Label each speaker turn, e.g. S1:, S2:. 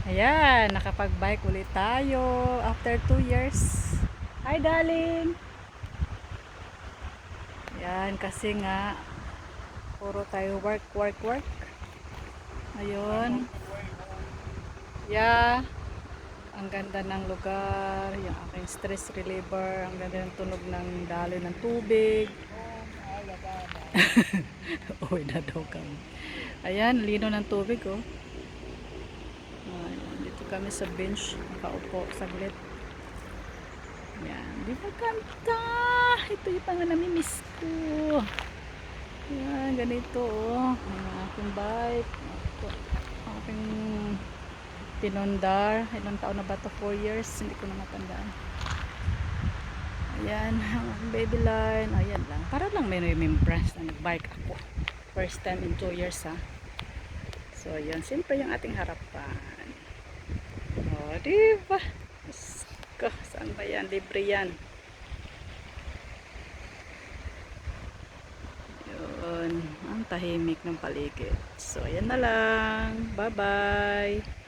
S1: Ayan, nakapag-bike ulit tayo after 2 years. Hi, darling! Ayan, kasi nga, puro tayo work, work, work. Ayun. Yeah. Ang ganda ng lugar, yung aking stress reliever, ang ganda ng tunog ng daloy ng tubig. Uwi na daw kami. Ayan, lino ng tubig, oh. Ayan, dito kami sa bench, nakaupo saglit. Ayan, di ba ganda? Ito yung pang namimiss ko. Ayan, ganito, oh. Ang aking bike. Ang aking pinundar. Ilang taon na ba ito? 4 years. Hindi ko na matandaan. Ayan, ang baby line. Ayan lang. Para lang may remembrance na nag-bike ako. First time in 2 years, ha. So, ayan. Siyempre yung ating harapan. O, diba? Saan ba yan? Libre yan. Yun. Ang tahimik ng paligid. So, ayan na lang. Bye-bye.